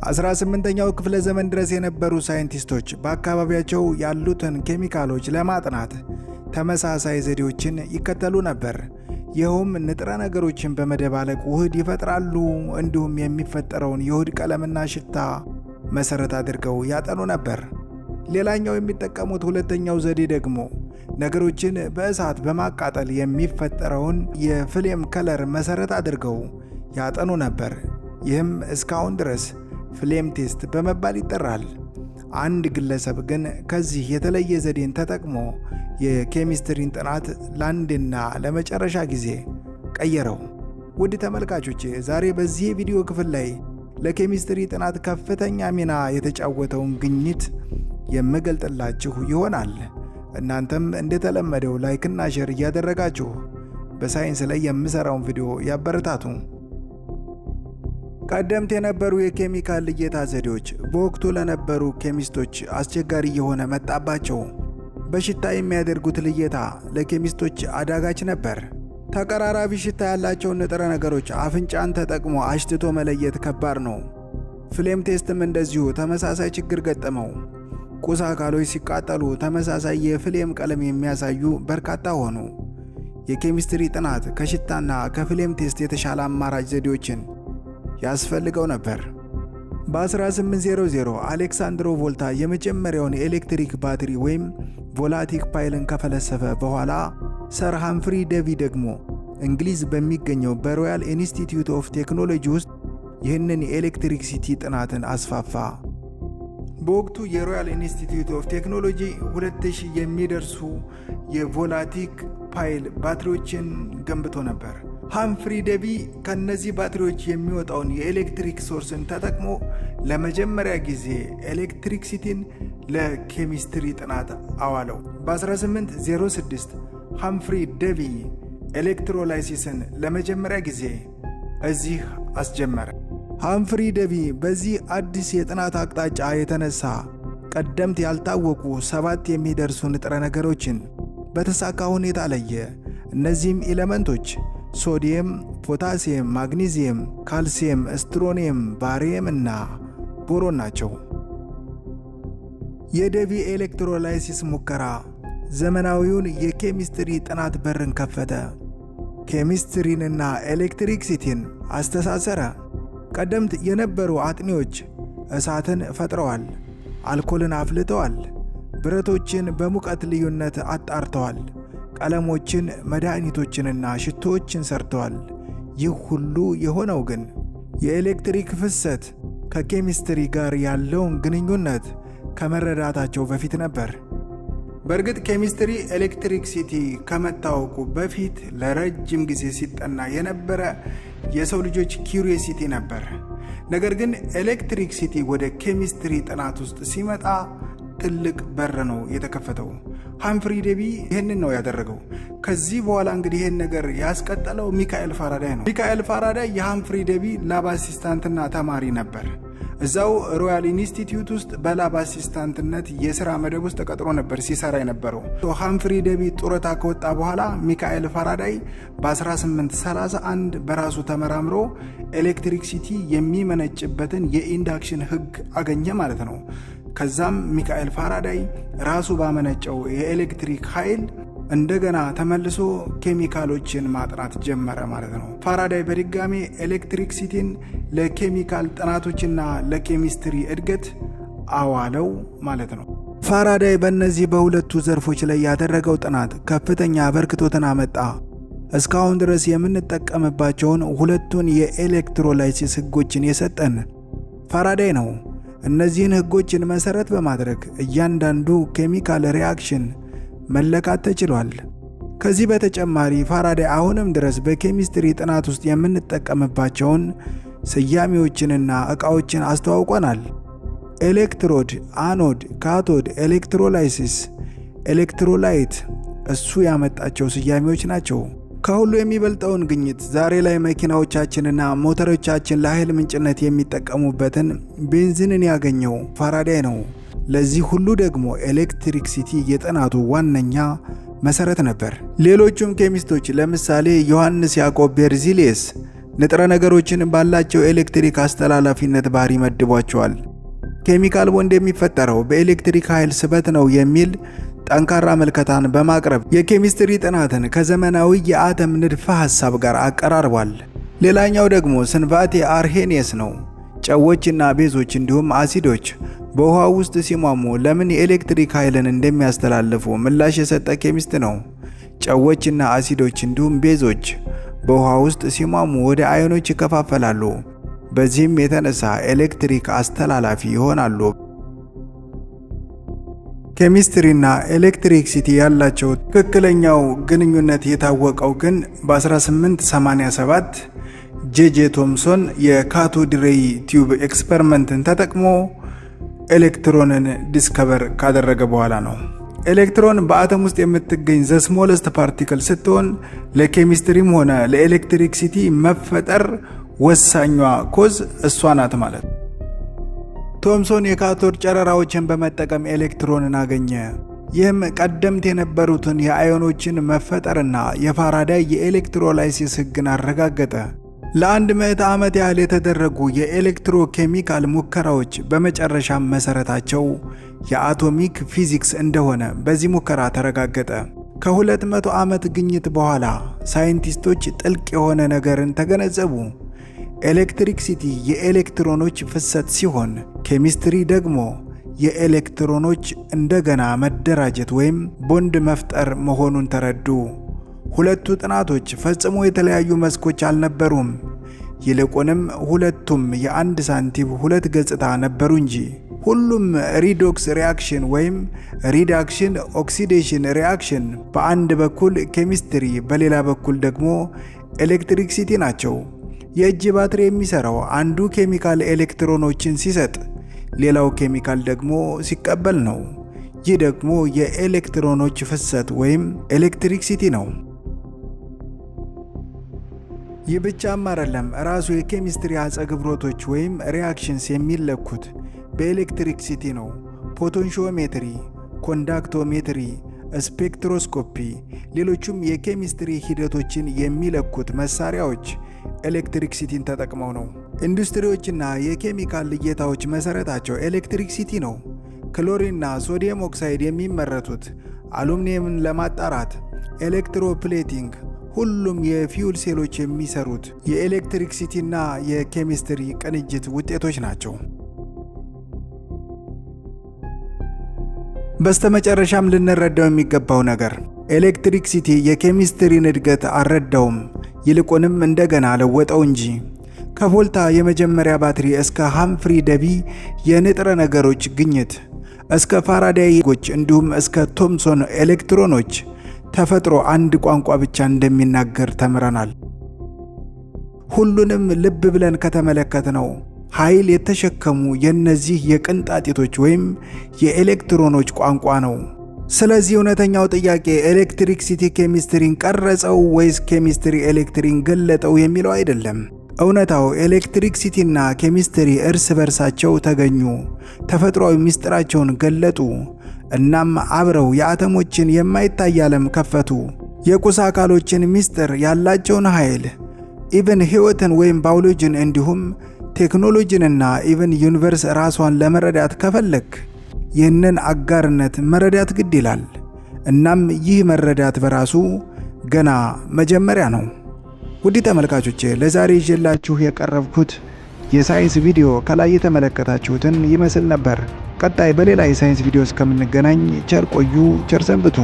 18ኛው ክፍለ ዘመን ድረስ የነበሩ ሳይንቲስቶች በአካባቢያቸው ያሉትን ኬሚካሎች ለማጥናት ተመሳሳይ ዘዴዎችን ይከተሉ ነበር። ይኸውም ንጥረ ነገሮችን በመደባለቅ ውህድ ይፈጥራሉ። እንዲሁም የሚፈጠረውን የውህድ ቀለምና ሽታ መሰረት አድርገው ያጠኑ ነበር። ሌላኛው የሚጠቀሙት ሁለተኛው ዘዴ ደግሞ ነገሮችን በእሳት በማቃጠል የሚፈጠረውን የፍሌም ከለር መሰረት አድርገው ያጠኑ ነበር። ይህም እስካሁን ድረስ ፍሌም ቴስት በመባል ይጠራል። አንድ ግለሰብ ግን ከዚህ የተለየ ዘዴን ተጠቅሞ የኬሚስትሪን ጥናት ለአንድና ለመጨረሻ ጊዜ ቀየረው። ውድ ተመልካቾቼ፣ ዛሬ በዚህ የቪዲዮ ክፍል ላይ ለኬሚስትሪ ጥናት ከፍተኛ ሚና የተጫወተውን ግኝት የምገልጥላችሁ ይሆናል። እናንተም እንደተለመደው ላይክና ሼር እያደረጋችሁ በሳይንስ ላይ የምሰራውን ቪዲዮ ያበረታቱ። ቀደምት የነበሩ የኬሚካል ልየታ ዘዴዎች በወቅቱ ለነበሩ ኬሚስቶች አስቸጋሪ እየሆነ መጣባቸው። በሽታ የሚያደርጉት ልየታ ለኬሚስቶች አዳጋች ነበር። ተቀራራቢ ሽታ ያላቸውን ንጥረ ነገሮች አፍንጫን ተጠቅሞ አሽትቶ መለየት ከባድ ነው። ፍሌም ቴስትም እንደዚሁ ተመሳሳይ ችግር ገጠመው። ቁስ አካሎች ሲቃጠሉ ተመሳሳይ የፍሌም ቀለም የሚያሳዩ በርካታ ሆኑ። የኬሚስትሪ ጥናት ከሽታና ከፍሌም ቴስት የተሻለ አማራጭ ዘዴዎችን ያስፈልገው ነበር። በ1800 አሌክሳንድሮ ቮልታ የመጀመሪያውን የኤሌክትሪክ ባትሪ ወይም ቮላቲክ ፓይልን ከፈለሰፈ በኋላ ሰር ሃምፍሪ ዴቪ ደግሞ እንግሊዝ በሚገኘው በሮያል ኢንስቲትዩት ኦፍ ቴክኖሎጂ ውስጥ ይህንን የኤሌክትሪክሲቲ ጥናትን አስፋፋ። በወቅቱ የሮያል ኢንስቲትዩት ኦፍ ቴክኖሎጂ 2000 የሚደርሱ የቮላቲክ ፓይል ባትሪዎችን ገንብቶ ነበር። ሃምፍሪ ዴቪ ከነዚህ ባትሪዎች የሚወጣውን የኤሌክትሪክ ሶርስን ተጠቅሞ ለመጀመሪያ ጊዜ ኤሌክትሪክሲቲን ለኬሚስትሪ ጥናት አዋለው። በ1806 ሃምፍሪ ዴቪ ኤሌክትሮላይሲስን ለመጀመሪያ ጊዜ እዚህ አስጀመረ። ሃምፍሪ ዴቪ በዚህ አዲስ የጥናት አቅጣጫ የተነሳ ቀደምት ያልታወቁ 7 የሚደርሱ ንጥረ ነገሮችን በተሳካ ሁኔታ ለየ። እነዚህም ኤሌመንቶች ሶዲየም፣ ፖታሲየም፣ ማግኒዚየም፣ ካልሲየም፣ ስትሮኒየም፣ ባሪየም እና ቦሮን ናቸው። የዴቪ ኤሌክትሮላይሲስ ሙከራ ዘመናዊውን የኬሚስትሪ ጥናት በርን ከፈተ። ኬሚስትሪንና ኤሌክትሪክሲቲን አስተሳሰረ። ቀደምት የነበሩ አጥኚዎች እሳትን ፈጥረዋል፣ አልኮልን አፍልተዋል፣ ብረቶችን በሙቀት ልዩነት አጣርተዋል፣ ቀለሞችን፣ መድኃኒቶችንና ሽቶዎችን ሰርተዋል። ይህ ሁሉ የሆነው ግን የኤሌክትሪክ ፍሰት ከኬሚስትሪ ጋር ያለውን ግንኙነት ከመረዳታቸው በፊት ነበር። በእርግጥ ኬሚስትሪ ኤሌክትሪክሲቲ ከመታወቁ በፊት ለረጅም ጊዜ ሲጠና የነበረ የሰው ልጆች ኪዩሪዮሲቲ ነበር። ነገር ግን ኤሌክትሪክሲቲ ወደ ኬሚስትሪ ጥናት ውስጥ ሲመጣ ትልቅ በር ነው የተከፈተው። ሃምፍሪ ዴቪ ይህንን ነው ያደረገው። ከዚህ በኋላ እንግዲህ ይህን ነገር ያስቀጠለው ሚካኤል ፋራዳይ ነው። ሚካኤል ፋራዳይ የሃምፍሪ ዴቪ ላብ አሲስታንትና ተማሪ ነበር። እዛው ሮያል ኢንስቲትዩት ውስጥ በላብ አሲስታንትነት የሥራ መደብ ውስጥ ተቀጥሮ ነበር ሲሰራ የነበረው። ሃምፍሪ ዴቪ ጡረታ ከወጣ በኋላ ሚካኤል ፋራዳይ በ1831 በራሱ ተመራምሮ ኤሌክትሪክሲቲ የሚመነጭበትን የኢንዳክሽን ሕግ አገኘ ማለት ነው። ከዛም ሚካኤል ፋራዳይ ራሱ ባመነጨው የኤሌክትሪክ ኃይል እንደገና ተመልሶ ኬሚካሎችን ማጥናት ጀመረ ማለት ነው። ፋራዳይ በድጋሜ ኤሌክትሪክሲቲን ለኬሚካል ጥናቶችና ለኬሚስትሪ እድገት አዋለው ማለት ነው። ፋራዳይ በእነዚህ በሁለቱ ዘርፎች ላይ ያደረገው ጥናት ከፍተኛ አበርክቶትን አመጣ። እስካሁን ድረስ የምንጠቀምባቸውን ሁለቱን የኤሌክትሮላይሲስ ህጎችን የሰጠን ፋራዳይ ነው። እነዚህን ህጎችን መሰረት በማድረግ እያንዳንዱ ኬሚካል ሪአክሽን መለካት ተችሏል። ከዚህ በተጨማሪ ፋራዳይ አሁንም ድረስ በኬሚስትሪ ጥናት ውስጥ የምንጠቀምባቸውን ስያሜዎችንና ዕቃዎችን አስተዋውቀናል። ኤሌክትሮድ፣ አኖድ፣ ካቶድ፣ ኤሌክትሮላይሲስ፣ ኤሌክትሮላይት እሱ ያመጣቸው ስያሜዎች ናቸው። ከሁሉ የሚበልጠውን ግኝት ዛሬ ላይ መኪናዎቻችንና ሞተሮቻችን ለኃይል ምንጭነት የሚጠቀሙበትን ቤንዚንን ያገኘው ፋራዳይ ነው። ለዚህ ሁሉ ደግሞ ኤሌክትሪክሲቲ የጥናቱ ዋነኛ መሰረት ነበር። ሌሎቹም ኬሚስቶች ለምሳሌ ዮሐንስ ያዕቆብ ቤርዚሊየስ ንጥረ ነገሮችን ባላቸው ኤሌክትሪክ አስተላላፊነት ባህሪ መድቧቸዋል። ኬሚካል ቦንድ የሚፈጠረው በኤሌክትሪክ ኃይል ስበት ነው የሚል ጠንካራ መልከታን በማቅረብ የኬሚስትሪ ጥናትን ከዘመናዊ የአተም ንድፈ ሐሳብ ጋር አቀራርቧል። ሌላኛው ደግሞ ስንቫቴ አርሄኒየስ ነው። ጨዎችና ቤዞች እንዲሁም አሲዶች በውሃ ውስጥ ሲሟሙ ለምን የኤሌክትሪክ ኃይልን እንደሚያስተላልፉ ምላሽ የሰጠ ኬሚስት ነው። ጨዎችና አሲዶች እንዲሁም ቤዞች በውሃ ውስጥ ሲሟሙ ወደ አዮኖች ይከፋፈላሉ። በዚህም የተነሳ ኤሌክትሪክ አስተላላፊ ይሆናሉ። ኬሚስትሪና ኤሌክትሪክሲቲ ያላቸው ትክክለኛው ግንኙነት የታወቀው ግን በ1887 ጄጄ ቶምሶን የካቶድ ሬይ ቲዩብ ኤክስፐሪመንትን ተጠቅሞ ኤሌክትሮንን ዲስከቨር ካደረገ በኋላ ነው። ኤሌክትሮን በአተም ውስጥ የምትገኝ ዘ ስሞለስት ፓርቲክል ስትሆን ለኬሚስትሪም ሆነ ለኤሌክትሪክሲቲ መፈጠር ወሳኟ ኮዝ እሷ ናት ማለት ነው። ቶምሶን የካቶድ ጨረራዎችን በመጠቀም ኤሌክትሮንን አገኘ። ይህም ቀደምት የነበሩትን የአዮኖችን መፈጠርና የፋራዳይ የኤሌክትሮላይሲስ ሕግን አረጋገጠ። ለ100 ዓመት ያህል የተደረጉ የኤሌክትሮኬሚካል ሙከራዎች በመጨረሻም መሰረታቸው የአቶሚክ ፊዚክስ እንደሆነ በዚህ ሙከራ ተረጋገጠ። ከ200 ዓመት ግኝት በኋላ ሳይንቲስቶች ጥልቅ የሆነ ነገርን ተገነዘቡ። ኤሌክትሪክሲቲ የኤሌክትሮኖች ፍሰት ሲሆን ኬሚስትሪ ደግሞ የኤሌክትሮኖች እንደገና መደራጀት ወይም ቦንድ መፍጠር መሆኑን ተረዱ። ሁለቱ ጥናቶች ፈጽሞ የተለያዩ መስኮች አልነበሩም። ይልቁንም ሁለቱም የአንድ ሳንቲም ሁለት ገጽታ ነበሩ እንጂ። ሁሉም ሪዶክስ ሪአክሽን ወይም ሪዳክሽን ኦክሲዴሽን ሪአክሽን በአንድ በኩል ኬሚስትሪ፣ በሌላ በኩል ደግሞ ኤሌክትሪክሲቲ ናቸው። የእጅ ባትሪ የሚሰራው አንዱ ኬሚካል ኤሌክትሮኖችን ሲሰጥ፣ ሌላው ኬሚካል ደግሞ ሲቀበል ነው። ይህ ደግሞ የኤሌክትሮኖች ፍሰት ወይም ኤሌክትሪክሲቲ ነው። ይህ ብቻም አይደለም። ራሱ የኬሚስትሪ አጸግብሮቶች ወይም ሪአክሽንስ የሚለኩት በኤሌክትሪክሲቲ ነው። ፖቴንሺዮሜትሪ፣ ኮንዳክቶሜትሪ፣ ስፔክትሮስኮፒ፣ ሌሎቹም የኬሚስትሪ ሂደቶችን የሚለኩት መሳሪያዎች ኤሌክትሪክሲቲን ተጠቅመው ነው። ኢንዱስትሪዎችና የኬሚካል ልየታዎች መሰረታቸው ኤሌክትሪክሲቲ ነው። ክሎሪንና ሶዲየም ኦክሳይድ የሚመረቱት አሉሚኒየምን ለማጣራት፣ ኤሌክትሮፕሌቲንግ፣ ሁሉም የፊውል ሴሎች የሚሰሩት የኤሌክትሪክሲቲና የኬሚስትሪ ቅንጅት ውጤቶች ናቸው። በስተመጨረሻም ልንረዳው የሚገባው ነገር ኤሌክትሪክሲቲ የኬሚስትሪን እድገት አልረዳውም፣ ይልቁንም እንደገና ለወጠው እንጂ። ከቮልታ የመጀመሪያ ባትሪ እስከ ሃምፍሪ ደቢ የንጥረ ነገሮች ግኝት እስከ ፋራዳይ ሕጎች እንዲሁም እስከ ቶምሶን ኤሌክትሮኖች ተፈጥሮ አንድ ቋንቋ ብቻ እንደሚናገር ተምረናል። ሁሉንም ልብ ብለን ከተመለከትነው ኃይል የተሸከሙ የነዚህ የቅንጣጢቶች ወይም የኤሌክትሮኖች ቋንቋ ነው። ስለዚህ እውነተኛው ጥያቄ ኤሌክትሪክሲቲ ኬሚስትሪን ቀረጸው ወይስ ኬሚስትሪ ኤሌክትሪን ገለጠው የሚለው አይደለም። እውነታው ኤሌክትሪክሲቲና ኬሚስትሪ እርስ በርሳቸው ተገኙ፣ ተፈጥሯዊ ምስጢራቸውን ገለጡ፣ እናም አብረው የአተሞችን የማይታይ ዓለም ከፈቱ። የቁስ አካሎችን ምስጢር፣ ያላቸውን ኃይል፣ ኢቨን ሕይወትን ወይም ባዮሎጂን እንዲሁም ቴክኖሎጂንና ኢቨን ዩኒቨርስ ራሷን ለመረዳት ከፈለክ ይህንን አጋርነት መረዳት ግድ ይላል። እናም ይህ መረዳት በራሱ ገና መጀመሪያ ነው። ውድ ተመልካቾቼ ለዛሬ ይዤላችሁ የቀረብኩት የሳይንስ ቪዲዮ ከላይ የተመለከታችሁትን ይመስል ነበር። ቀጣይ በሌላ የሳይንስ ቪዲዮ እስከምንገናኝ ቸር ቆዩ፣ ቸር ሰንብቱ።